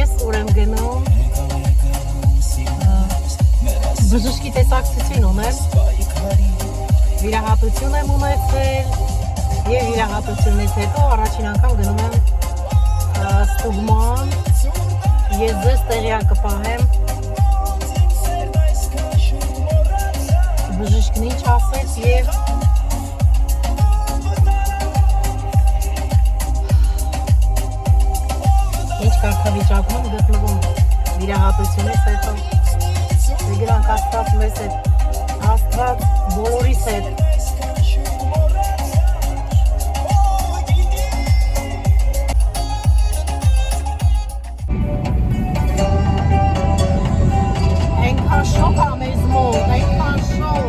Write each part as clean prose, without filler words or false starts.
ես ուրեմ գնում բժշկի տեսակցություն ունեմ, վիրահատություն եմ ունեցել և վիրահատությունից հետո առաջին անգամ գնում եմ ստուգման, ես ձեզ տեղյակ կպահեմ բժիշկն ինչ ասեց և ինչ կարգավիճակում եմ գտնվում վիրահատությունից հետո դրանք Աստված մեզ հետ, Աստված բոլորիս հետ այնքան շոկ ա մեզ մոտ, այնքան շոկ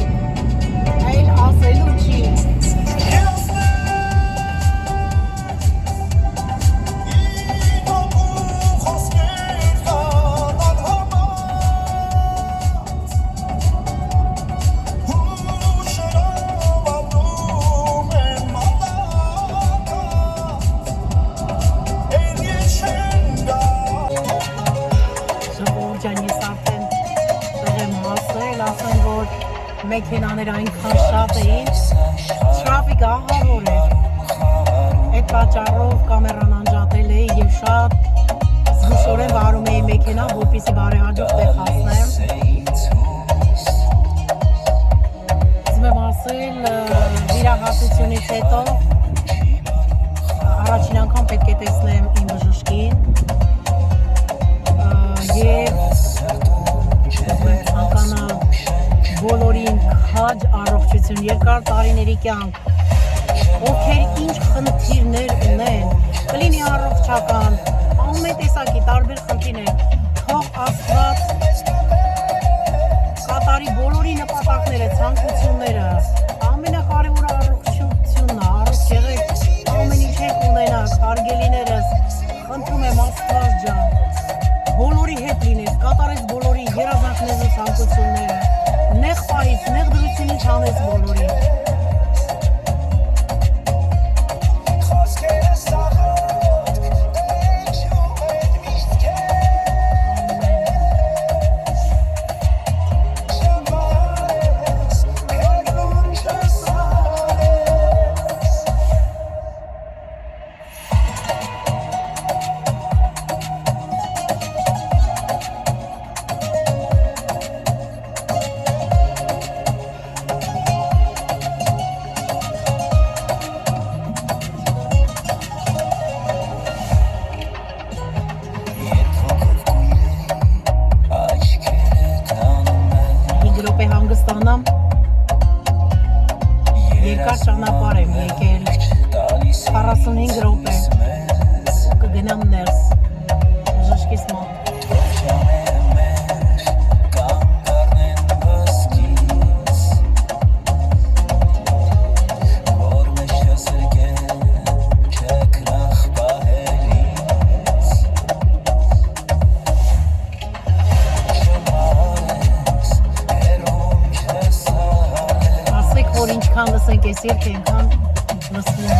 այլ ասելու չի մեքենաներ այնքան շատ էին, թրաֆիկը ահավոր էր, այդ պատճառով կամերան անջատել էի և շատ զգուշորեն վարում էի մեքենա, որպեսզի բարեհաջող տեղ հասնեմ։ Ուզում եմ ասել, վիրահատությունից հետո առաջին անգամ պետք է տեսնեմ իմ բժշկին և ցանկանալ բոլորին քաջ առողջություն, երկար տարիների կյանք, ովքեր ինչ խնդիրներ ունեն, կլինի առողջական, ամեն տեսակի տարբեր խնդիրներ, թող Աստված կատարի բոլորի նպատակները, ցանկությունները, ամենակարևորը առողջությունն է, առողջ եղեք, ամեն ինչ եք ունենաք, հարգելիներս, խնդրում եմ Աստված ջան, բոլորի հետ լինես, կատարես բոլորի երազանքներն ու ցանկությունները, նեղ պահից, նեղ դրությունից հանես բոլորին։ Հանգստանամ, երկար ճանապարհ եմ եկել, 45 րոպե, կգնամ ներս, բժշկիս մոտ։ Ինչքան լսենք ես երգը, այնքան լսվում է։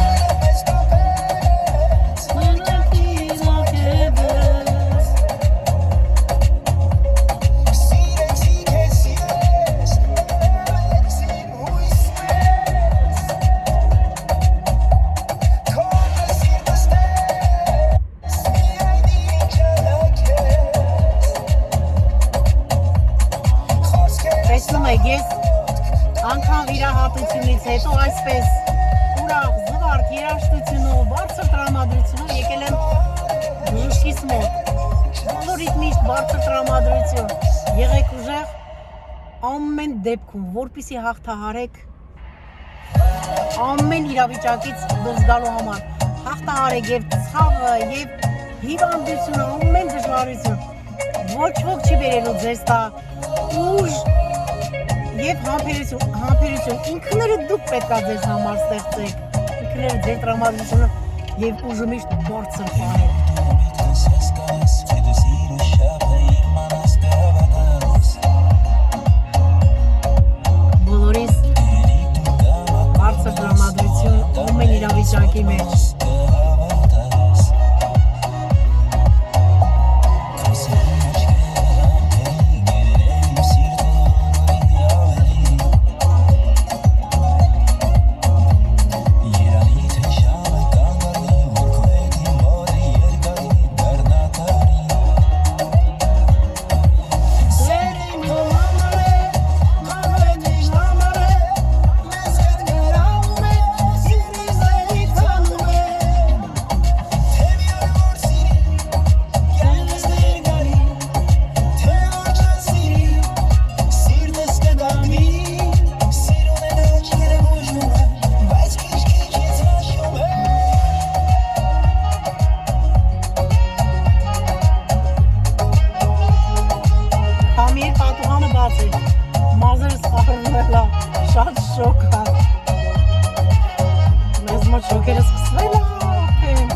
Տեսնում եք, ես անգամ վիրահատությունից հետո այսպես ուրախ, զվարթ, երաժշտությունով, բարձր տրամադրությունով եկել եմ բժշկիս մոտ։ Բոլորիդ միշտ բարձր տրամադրություն, եղեք ուժեղ ամեն դեպքում, որպեսզի հաղթահարեք ամեն իրավիճակից դուրս գալու համար, հաղթահարեք և ցավը, և հիվանդությունը, ամեն դժվարություն, ոչ ոք չի բերելու ձեզ տա ուժ և համբերություն, ինքներդ դուք պետք է ձեզ համար ստեղծեք, ինքներդ ձեր տրամադրությունը և ուժը միշտ բարձր պահեք։ Բոլորիս բարձր տրամադրություն ամեն իրավիճակի մեջ։ Մազերս խառնում էլա, շատ շոկ է։ Մեզ մոտ շոկերը սկսվել է արդեն։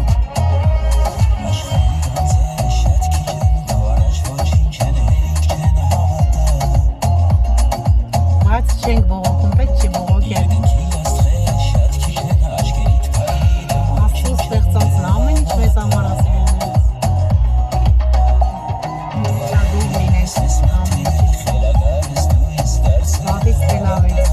Բայց չենք բողոքում, պետք չի բողոքել։ Աստծո ստեղծածն ամեն ինչ մեզ համար ասել է։ Դու լինես ամեն ինչ։ Բավից տելավից։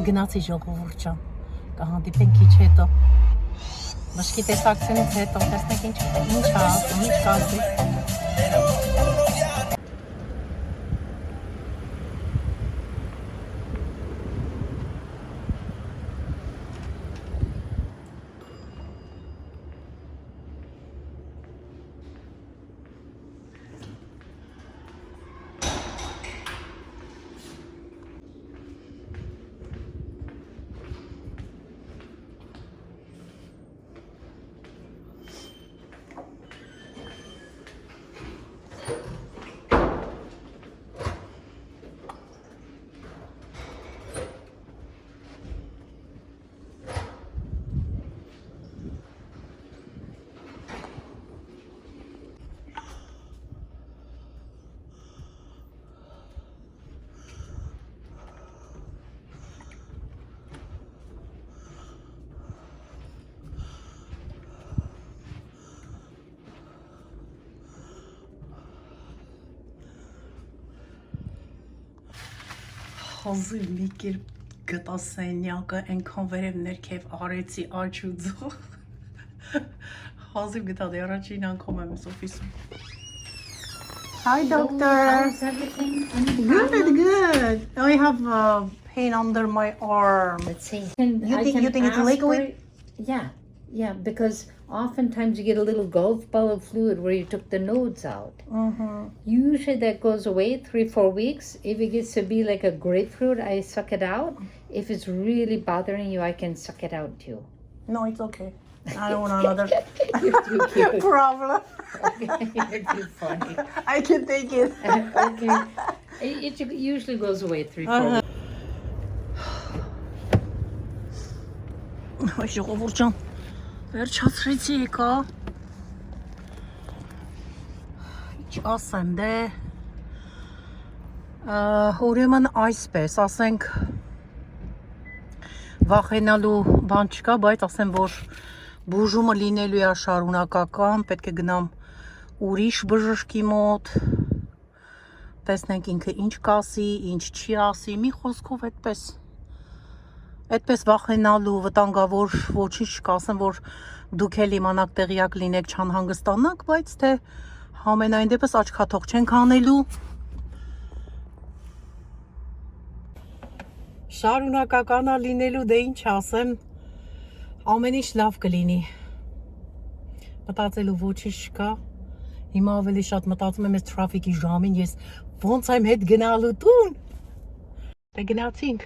Գնացի ժողովուրդ ջան, կհանդիպենք քիչ հետո։ Մշկի տեսակցությունից հետո տեսնենք ինչ է ասում, ինչ կասի։ Հազիվ մի կերպ գտա սենյակը, այնքան վերև ներքև արեցի աջ ու ձող։ Հազիվ գտա, դե առաջին անգամ եմ ես օֆիսում։ Hi doctor. How's everything? Good. I have pain under my arm. Let's see. You think it's liquid? Yeah, because oftentimes you get a little golf ball of fluid where you took the nodes out. Usually that goes away 3-4 weeks. If it gets to be like a grapefruit, I suck it out. If it's really bothering you, I can suck it out too. No, it's okay. I don't want another You're too cute. problem. Okay, you're too funny. I can take it. Okay. It usually goes away 3-4 weeks. Ay ժողովուրդ ջան, վերջացրեցի եկա։ Ինչ ասեմ, դե ուրեմն այսպես, ասենք վախենալու բան չկա, բայց ասեմ, որ բուժումը լինելու է շարունակական, պետք է գնամ ուրիշ բժշկի մոտ, տեսնենք ինքը ինչ կասի, ինչ չի ասի, մի խոսքով այդպես վախենալու, վտանգավոր ոչինչ չկա, ասեմ, որ դուք էլ իմանաք տեղյակ լինեք, չանհանգստանաք, բայց թե համենայն դեպս աչքաթող չենք անելու։ Շարունակականա լինելու, դե ինչ ասեմ, ամեն ինչ լավ կլինի։ Մտածելու ոչինչ չկա։ Հիմա ավելի շատ մտածում եմ այս թրաֆիկի ժամին, ես ոնց եմ հետ գնալու տուն։ Դե գնացինք։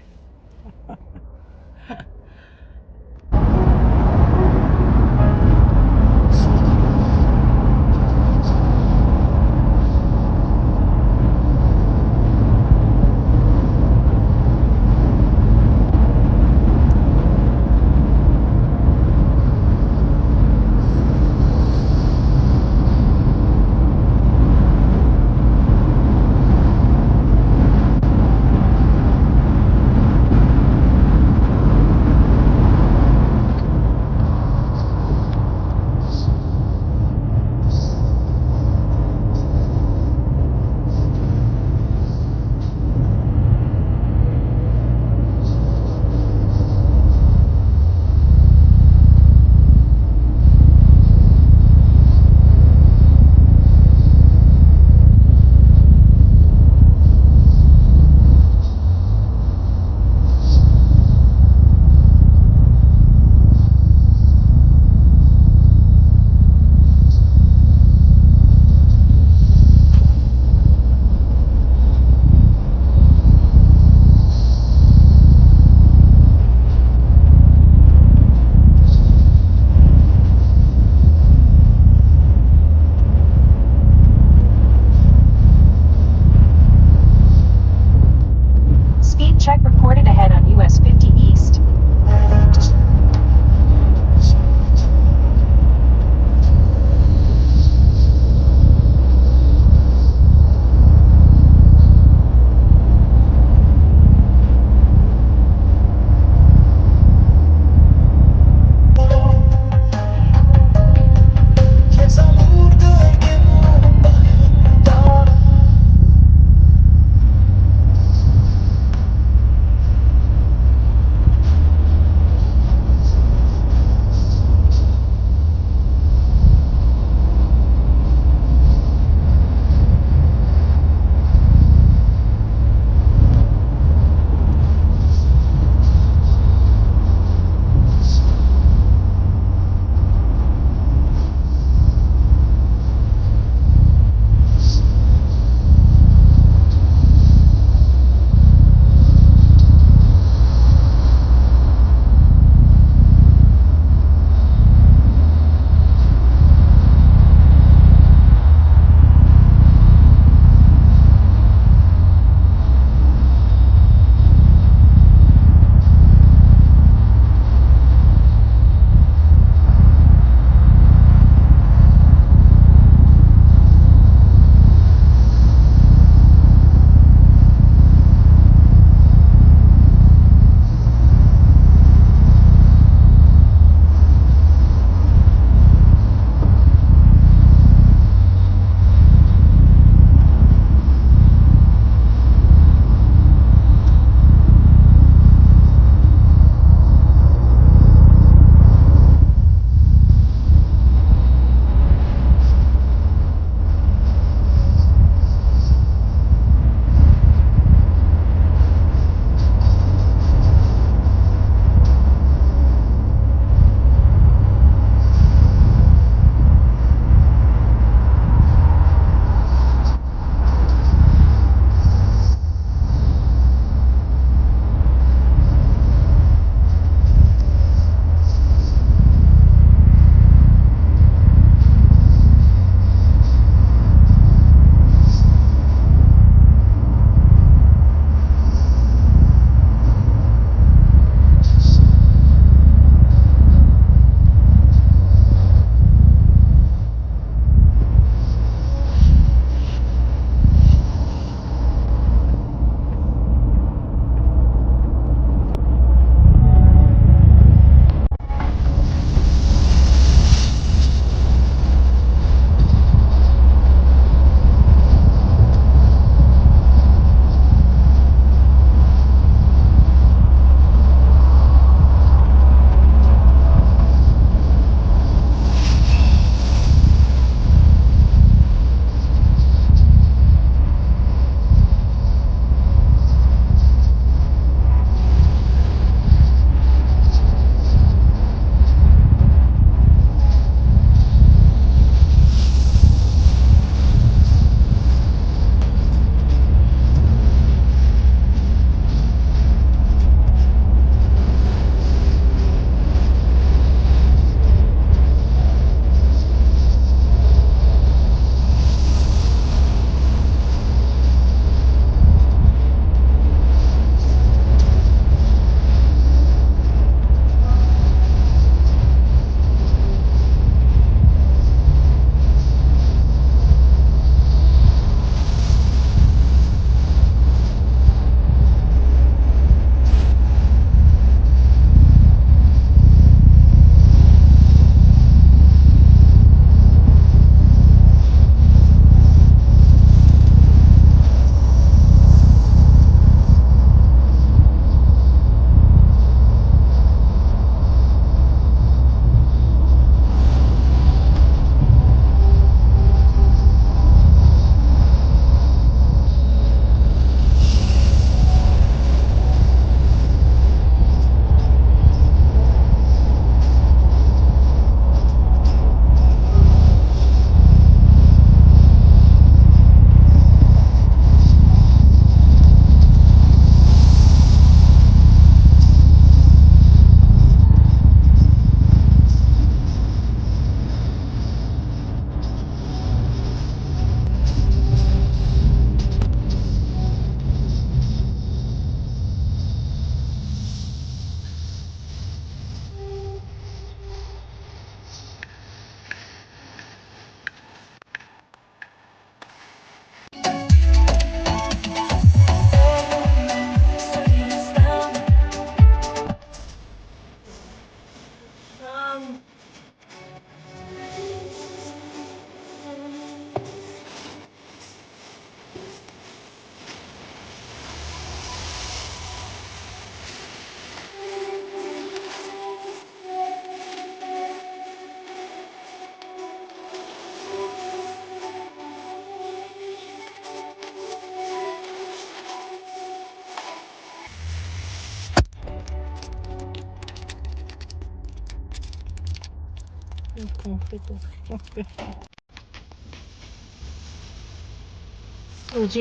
J'ai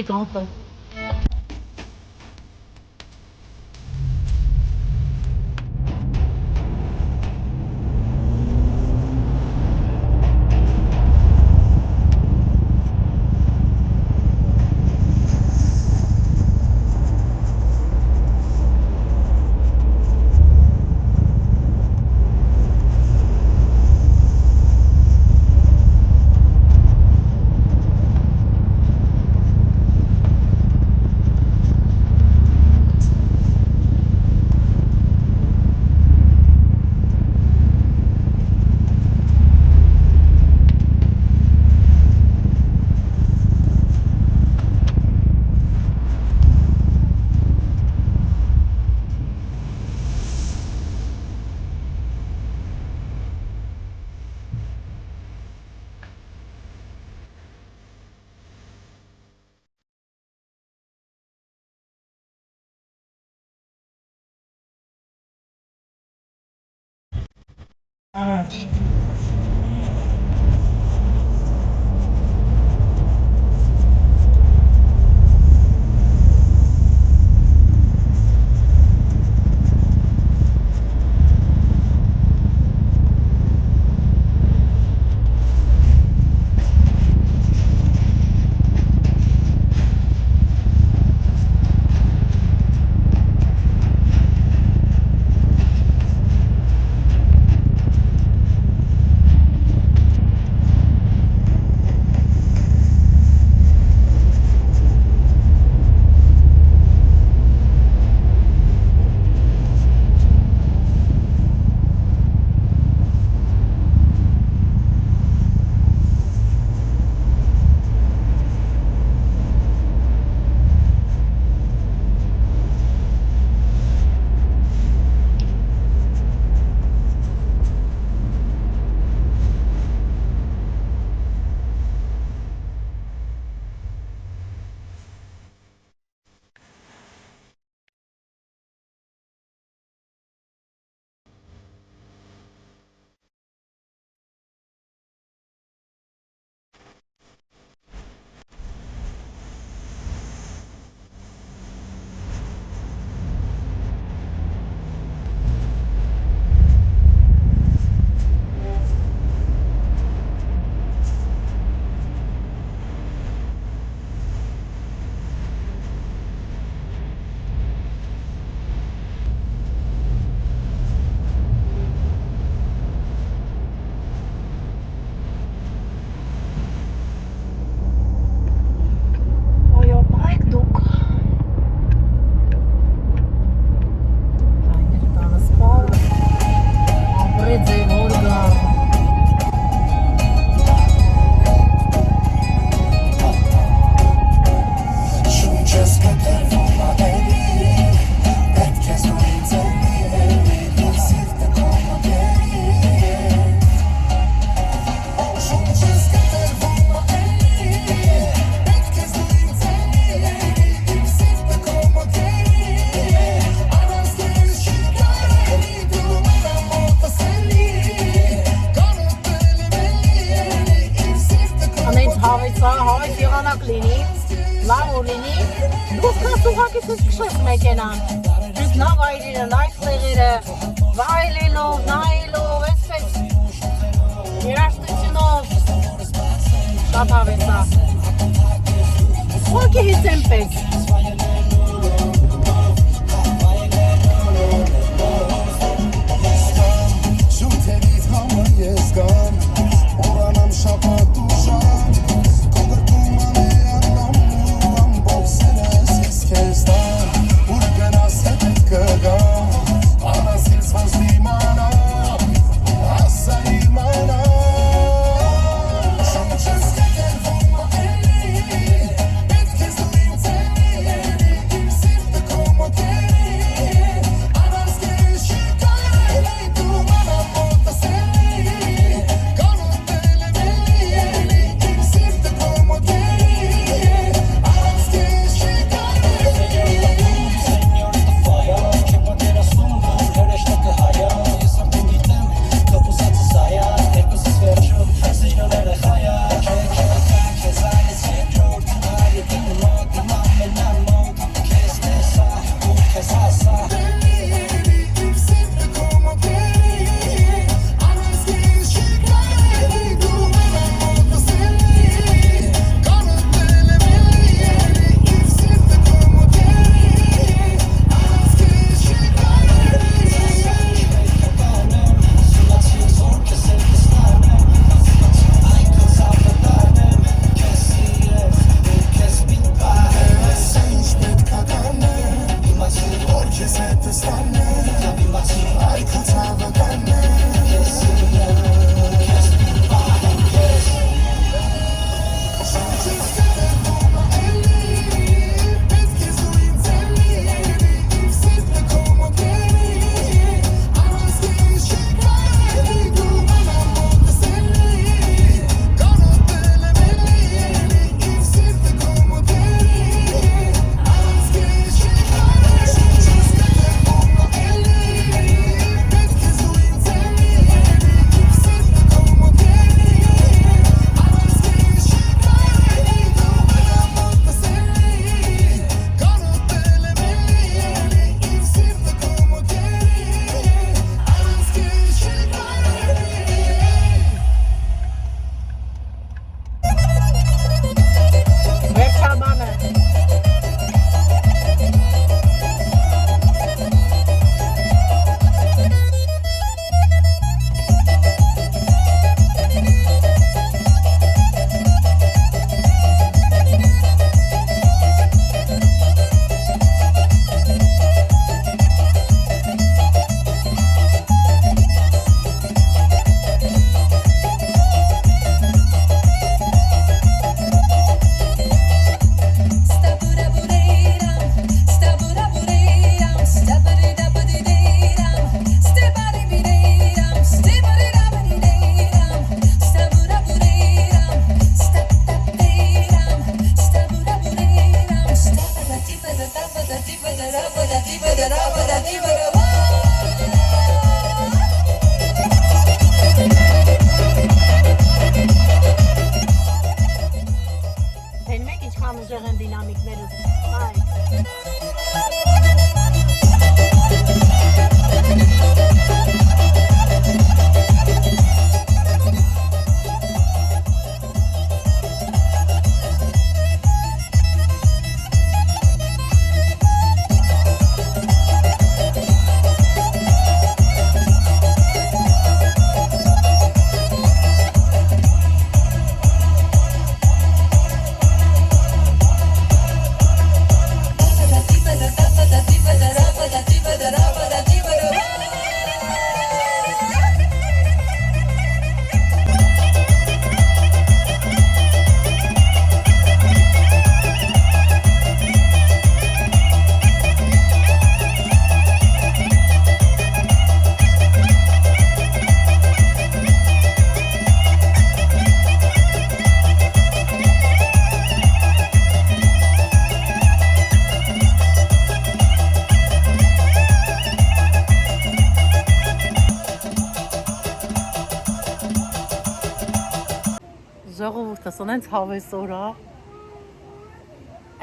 compris. Ժողովուրդս ունենց հավես օրա,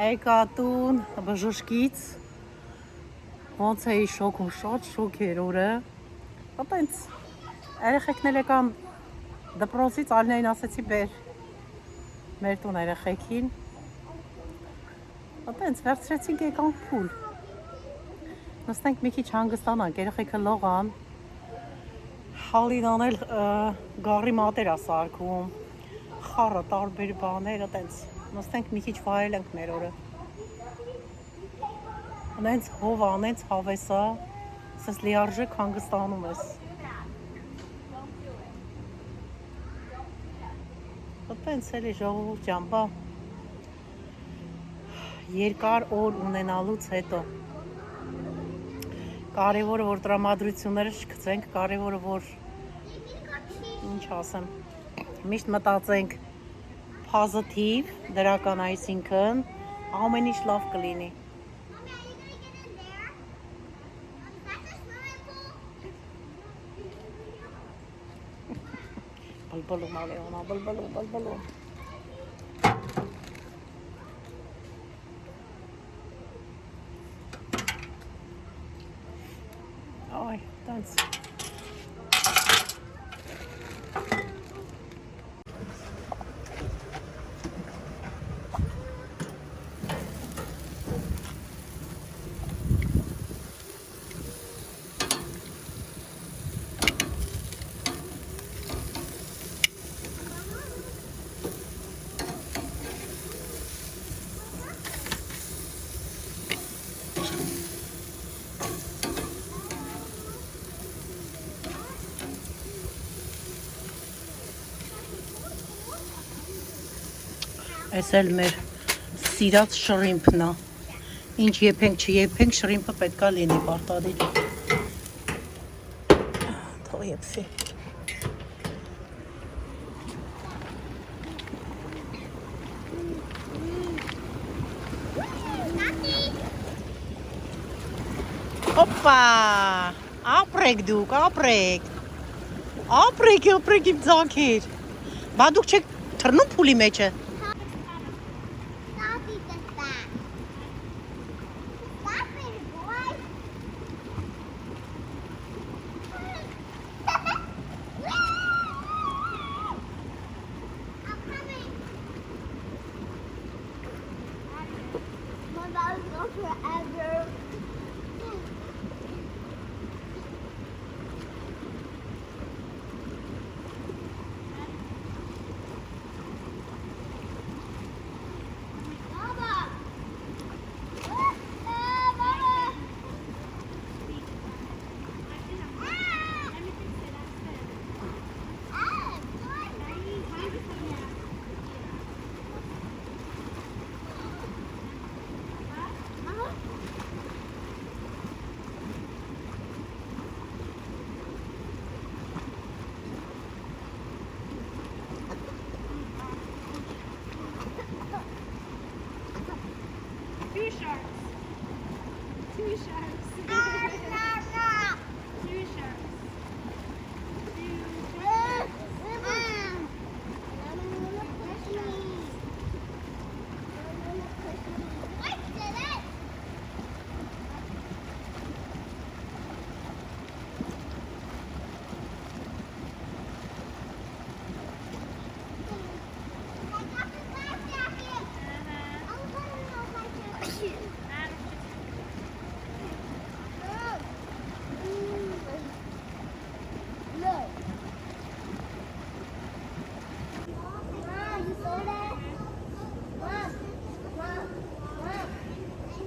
եկա տուն բժշկից, ոնց էի շոկ ու շոկ էր օրը, ապենց երեխեքն եկան դպրոցից Ալինային ասեցի բեր մեր տուն երեխեքին, ապենց վերցրեցինք եկան փուլ, նստենք մի քիչ հանգստանանք, երեխեքը լողան, հալին անել գարի մատեր ա սարքում, խառը տարբեր բաներ, այտենց նստենք մի քիչ վայելենք մեր օրը։ Անենց հով անենց հավեսա, սես լիարժեք հանգստանում ես։ Այտենց էլի ժողովուրդ ջան, բա երկար օր ունենալուց հետո կարևորը որ տրամադրությունները չգցենք, կարևորը որ ինչ ասեմ, միշտ մտածենք positive, դրական, այսինքն ամեն ինչ լավ կլինի։ Բլբլում Ալեոնա, բլբլում։ Այ, տենց։ Այս էլ մեր սիրած շրիմփն է։ Ինչ եփենք, չեփենք, շրիմփը պետքա լինի պարտադիր։ Թող եփվի։ Опа! Ապրեք դուք, ապրեք։ Ապրեք իմ ձանքեր։ Բա դուք չեք թռնում փուլի մեջը։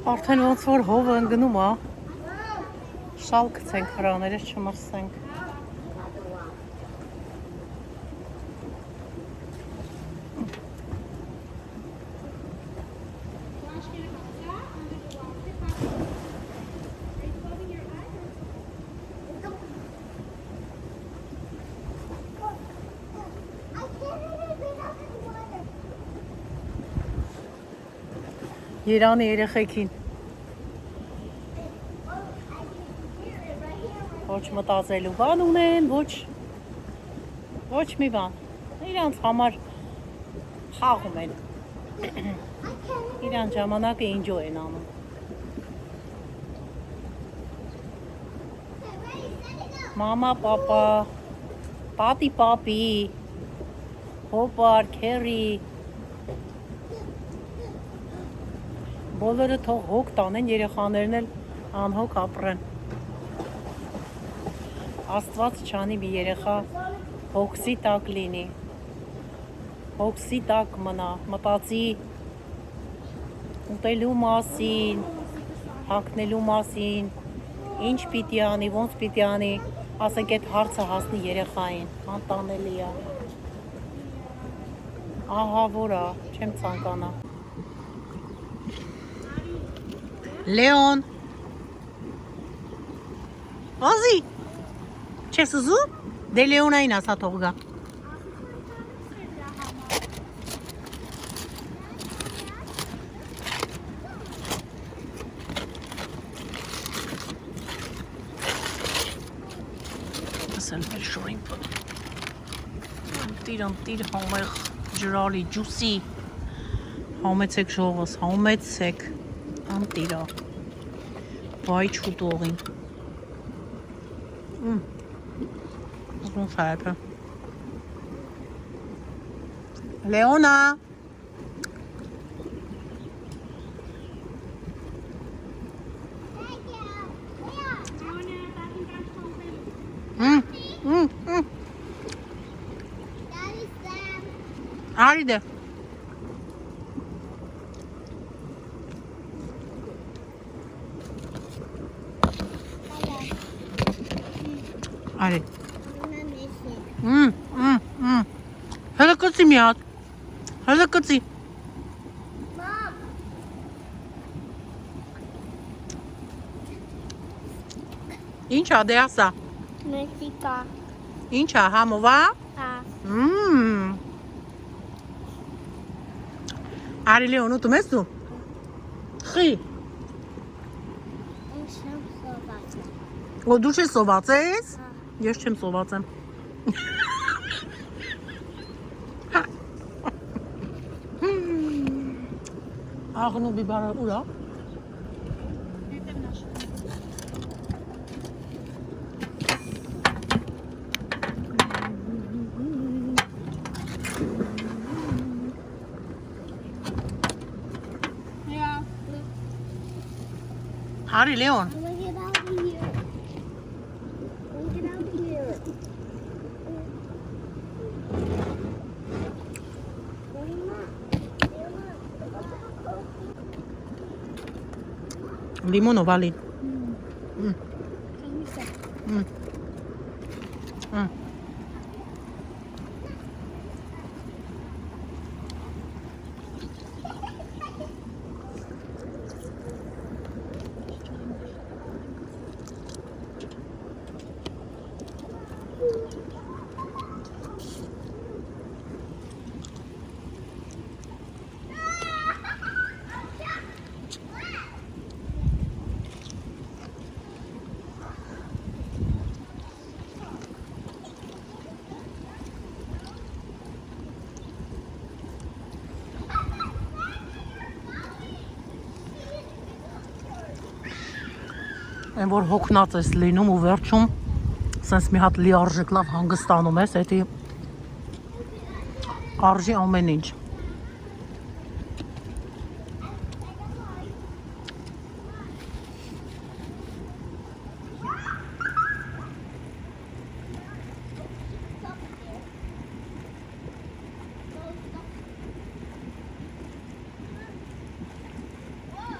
Արդեն ոնց որ հովը ընկնում է, շալ գցենք վրաներս չմրսենք։ Երանի երեխեքին ոչ մտածելու բան ունեն, ոչ մի բան, իրանց համար խաղում են, իրանց ժամանակը ինջո են անում։ Մամա, պապա, տատի, պապի, հոպար, քերի, բոլորը թող հոգ տանեն, երեխաներն էլ անհոգ ապրեն։ Աստված չանի մի երեխա հոգսի տակ լինի, հոգսի տակ մնա, մտածի ուտելու մասին, հագնելու մասին, ինչ պիտի անի, ոնց պիտի անի, ասենք այդ հարցը հասնի երեխային, անտանելի է։ Ահա որ է, չեմ ցանկանա։ Լեոն Ազի չես ուզում? Դե Լեոնային ասա թող գա։ Ասել մեր շորիմպը Տիր համեղ ջրալի ջուսի Համեցեք շողս, համեցեք Անտիրա Վայ չուտողին Ուզում խայպը Լեոնա Արիդե Արի Հələ կծի մի հատ Հələ կծի Ինչ ա դե ասա։ Մեքսիկա։ Ինչ ա համովա։ Հա։ Արի Լեոն ուտում ես դու։ Խի։ Ինչ եմ սոված։ Ու դու չես սոված ես։ Ես չեմ սոված եմ։ Աղնու բիբարը ուրա։ Yeah. Հարի Լեոն։ Look it out here. Look it out here. Լիմոնով ալի։ Այն որ հոգնած ես լինում ու վերջում սենց մի հատ լիարժեք լավ հանգստանում ես, էդի արժի ամեն ինչ։